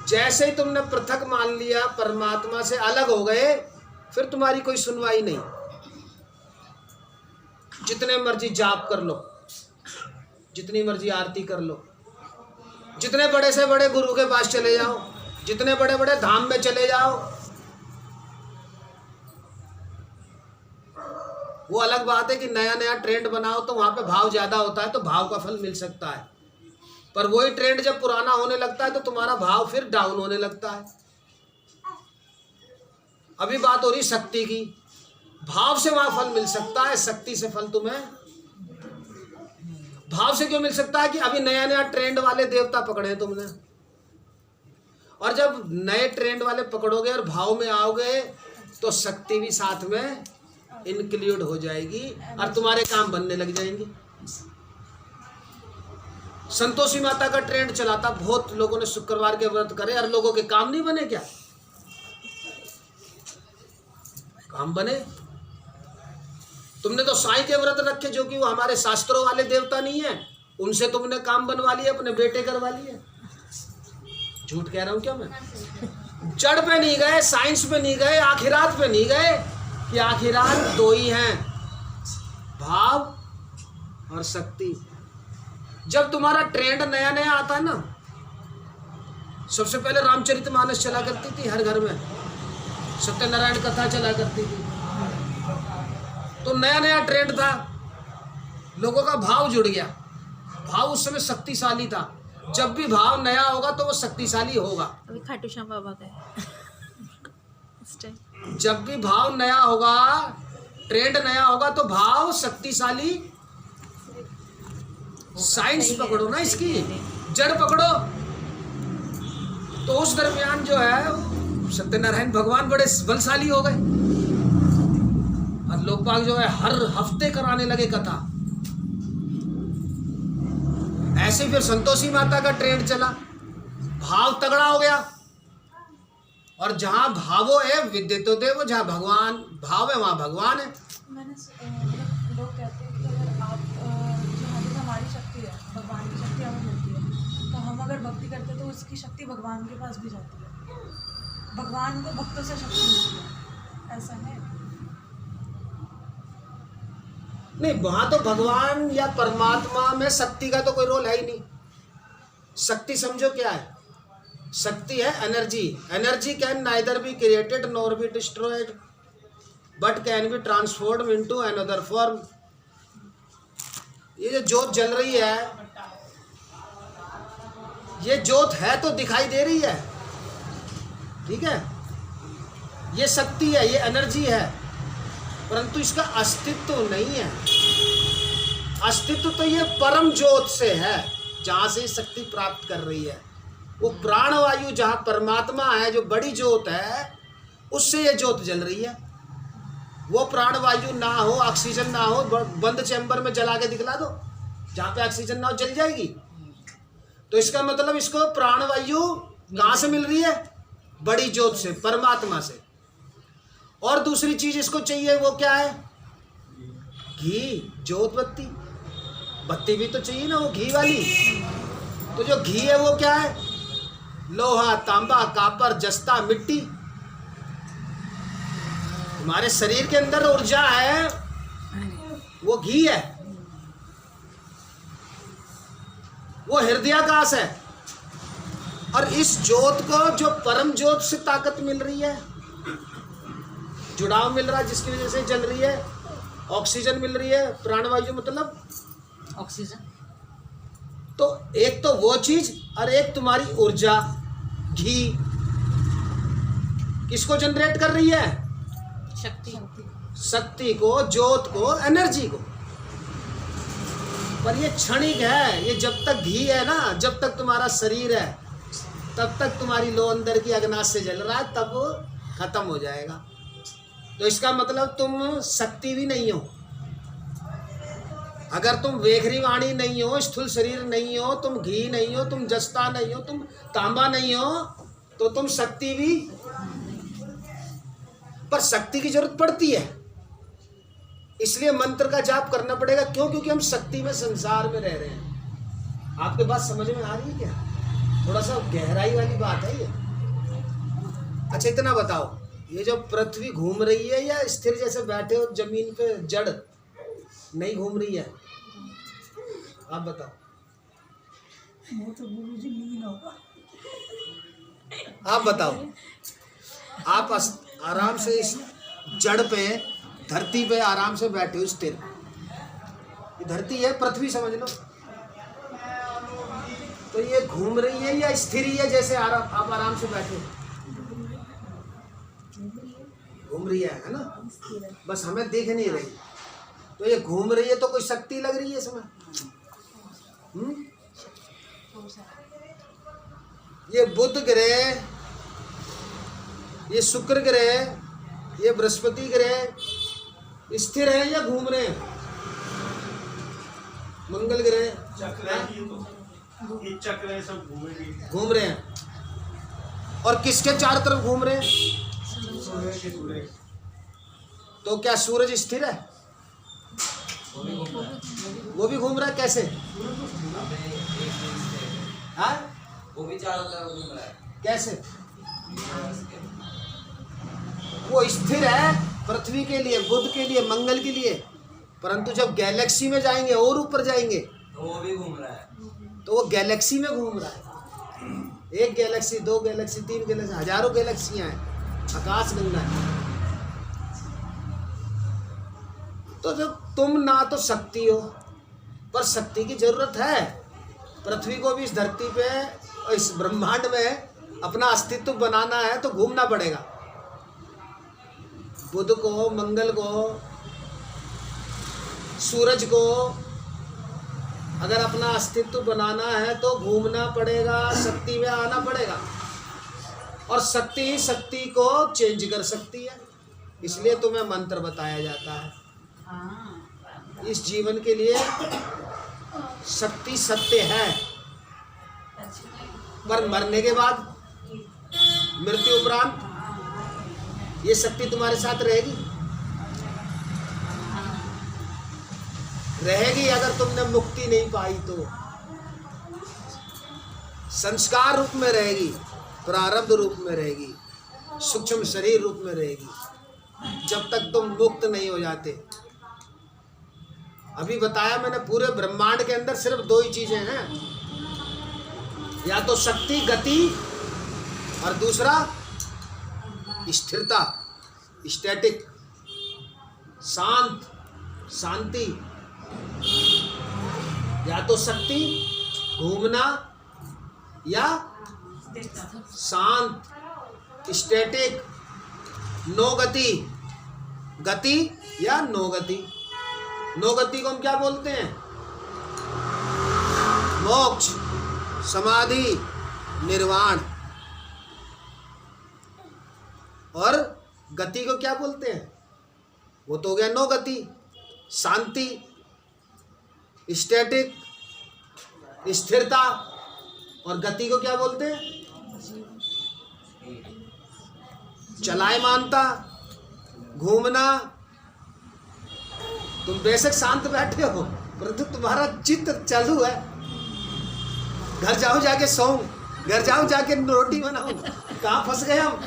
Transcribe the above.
जैसे ही तुमने पृथक मान लिया, परमात्मा से अलग हो गए, फिर तुम्हारी कोई सुनवाई नहीं। जितने मर्जी जाप कर लो, जितनी मर्जी आरती कर लो, जितने बड़े से बड़े गुरु के पास चले जाओ, जितने बड़े बड़े धाम में चले जाओ, वो अलग बात है कि नया नया ट्रेंड बनाओ तो वहां पे भाव ज्यादा होता है, तो भाव का फल मिल सकता है। पर वही ट्रेंड जब पुराना होने लगता है तो तुम्हारा भाव फिर डाउन होने लगता है। अभी बात हो रही शक्ति की, भाव से वहां फल मिल सकता है, शक्ति से फल तुम्हें भाव से क्यों मिल सकता है कि अभी नया नया ट्रेंड वाले देवता पकड़े हैं तुमने, और जब नए ट्रेंड वाले पकड़ोगे और भाव में आओगे तो शक्ति भी साथ में इंक्लूड हो जाएगी और तुम्हारे काम बनने लग जाएंगे। संतोषी माता का ट्रेंड चला था, बहुत लोगों ने शुक्रवार के व्रत करे और लोगों के काम नहीं बने। क्या काम बने? तुमने तो साईं के व्रत रखे जो कि वो हमारे शास्त्रों वाले देवता नहीं है, उनसे तुमने काम बनवा लिया, अपने बेटे करवा लिए। झूठ कह रहा हूं क्या मैं? जड़ पे नहीं गए, साइंस पे नहीं गए, आखिरात पे नहीं गए कि आखिरात दो ही हैं, भाव और शक्ति। जब तुम्हारा ट्रेंड नया नया आता है ना, सबसे पहले रामचरितमानस चला करती थी हर घर में, सत्यनारायण कथा चला करती थी, तो नया नया ट्रेंड था, लोगों का भाव जुड़ गया। भाव उस समय शक्तिशाली था। जब भी भाव नया होगा तो वो शक्तिशाली होगा। अभी खाटू श्याम बाबा का है। जब भी भाव नया होगा, ट्रेंड नया होगा तो भाव शक्तिशाली। साइंस पकड़ो ना, इसकी जड़ पकड़ो। तो उस दरमियान जो है सत्यनारायण भगवान बड़े बलशाली हो गए और लोकपाल जो है हर हफ्ते कराने लगे कथा। ऐसे फिर संतोषी माता का ट्रेंड चला, भाव तगड़ा हो गया। और जहाँ भावो है विद्युतो देव, जहाँ भगवान भाव है वहाँ भगवान है। लोग कहते हैं कि अगर आप जहाँ पे हमारी शक्ति है, भगवान की शक्ति हमें मिलती है, तो हम अगर भक्ति करते हैं तो उसकी शक्ति भगवान के पास भी जाती है, भगवान को भक्तों से शक्ति मिलती है। ऐसा है? नहीं, वहां तो भगवान या परमात्मा में शक्ति का तो कोई रोल है ही नहीं। शक्ति समझो क्या है? शक्ति है energy. Energy can neither be created nor be destroyed but can be transform into another form. ये जो ज्योत जल रही है, ये ज्योत है तो दिखाई दे रही है, ठीक है, ये शक्ति है, ये एनर्जी है, परंतु इसका अस्तित्व नहीं है। अस्तित्व तो ये परम ज्योत से है, जहां से शक्ति प्राप्त कर रही है। वो प्राणवायु जहाँ परमात्मा है, जो बड़ी ज्योत है, उससे ये ज्योत जल रही है। वो प्राणवायु ना हो, ऑक्सीजन ना हो, बंद चैम्बर में जला के दिखला दो, जहाँ पे ऑक्सीजन ना हो जल जाएगी। तो इसका मतलब इसको प्राणवायु कहाँ से मिल रही है? बड़ी ज्योत से, परमात्मा से। और दूसरी चीज इसको चाहिए, वो क्या है? घी, ज्योत बत्ती। बत्ती भी तो चाहिए ना, वो घी वाली। तो जो घी है वो क्या है? लोहा, तांबा, कापर, जस्ता, मिट्टी। तुम्हारे शरीर के अंदर ऊर्जा है, वो घी है, वो हृदयाकाश है। और इस ज्योत को, जो परम ज्योत से ताकत मिल रही है, जुड़ाव मिल रहा है, जिसकी वजह से जल रही है, ऑक्सीजन मिल रही है, प्राणवायु मतलब ऑक्सीजन। तो एक तो वो चीज और एक तुम्हारी ऊर्जा, घी, किसको जनरेट कर रही है? शक्ति। शक्ति को, ज्योत को, एनर्जी को। पर ये क्षणिक है। ये जब तक घी है ना, जब तक तुम्हारा शरीर है, तब तक तुम्हारी लो अंदर की अग्नाश से जल रहा है, तब वो खत्म हो जाएगा। तो इसका मतलब तुम शक्ति भी नहीं हो। अगर तुम वेखरी वाणी नहीं हो, स्थूल शरीर नहीं हो, तुम घी नहीं हो, तुम जस्ता नहीं हो, तुम तांबा नहीं हो, तो तुम शक्ति भी। पर शक्ति की जरूरत पड़ती है, इसलिए मंत्र का जाप करना पड़ेगा। क्यों? क्योंकि हम शक्ति में, संसार में रह रहे हैं। आपके बात समझ में आ रही है क्या? थोड़ा सा गहराई वाली बात है ये। अच्छा इतना बताओ, ये जो पृथ्वी घूम रही है या स्थिर जैसे बैठे हो जमीन पे जड़ नहीं घूम रही है? आप बताओ। वो तो गुरुजी लीन होगा। आप बताओ। आप आराम से इस जड़ पे, धरती पे आराम से बैठे हो स्थिर। ये धरती है, पृथ्वी समझ लो। तो ये घूम रही है या स्थिर ही है जैसे आप आराम से बैठे? घूम रही है ना? बस हमें देख नहीं रही। तो ये घूम रही है तो कोई शक्ति लग रही है इसमें? ये बुध ग्रह, ये शुक्र ग्रह, ये बृहस्पति ग्रह स्थिर है या घूम रहे हैं? मंगल ग्रह चक्र है, सब घूम रहे हैं। और किसके चारों तरफ घूम रहे हैं? तो क्या सूरज स्थिर है? वो भी घूम रहा है। कैसे? हाँ, वो भी चारों तरफ घूम रहा है। कैसे? वो स्थिर है पृथ्वी के लिए, बुध के लिए, मंगल के लिए, परंतु जब गैलेक्सी में जाएंगे और ऊपर जाएंगे तो वो भी घूम रहा है। तो वो गैलेक्सी में घूम रहा है। एक गैलेक्सी, दो गैलेक्सी, तीन गैलेक्सी, हजारों गैलेक्सियां हैं, आकाश गंगा है। तो जब तुम ना तो शक्ति हो, पर शक्ति की जरूरत है। पृथ्वी को भी इस धरती पे, इस ब्रह्मांड में अपना अस्तित्व बनाना है तो घूमना पड़ेगा। बुध को, मंगल को, सूरज को अगर अपना अस्तित्व बनाना है तो घूमना पड़ेगा, शक्ति में आना पड़ेगा। और शक्ति ही शक्ति को चेंज कर सकती है। इसलिए तुम्हें मंत्र बताया जाता है। इस जीवन के लिए शक्ति सत्य है, पर मरने के बाद, मृत्यु उपरांत ये शक्ति तुम्हारे साथ रहेगी। रहेगी अगर तुमने मुक्ति नहीं पाई तो। संस्कार रूप में रहेगी, प्रारब्ध रूप में रहेगी, सूक्ष्म शरीर रूप में रहेगी, जब तक तुम मुक्त नहीं हो जाते। अभी बताया मैंने, पूरे ब्रह्मांड के अंदर सिर्फ दो ही चीजें हैं, या तो शक्ति, गति, और दूसरा स्थिरता, स्टैटिक, शांत, शांति। या तो शक्ति, घूमना, या शांत, स्टैटिक, नो गति, गति या नो गति। नो गति को हम क्या बोलते हैं? मोक्ष, समाधि, निर्वाण। और गति को क्या बोलते हैं? वो तो हो गया नो गति, शांति, स्टैटिक, स्थिरता। और गति को क्या बोलते हैं? चलायमानता, घूमना। तुम बेशक शांत बैठे हो, परंतु तुम्हारा चित्त चालू है। घर जाओ जाके सो, घर जाओ जाके रोटी बनाओ। कहाँ फंस गए हम?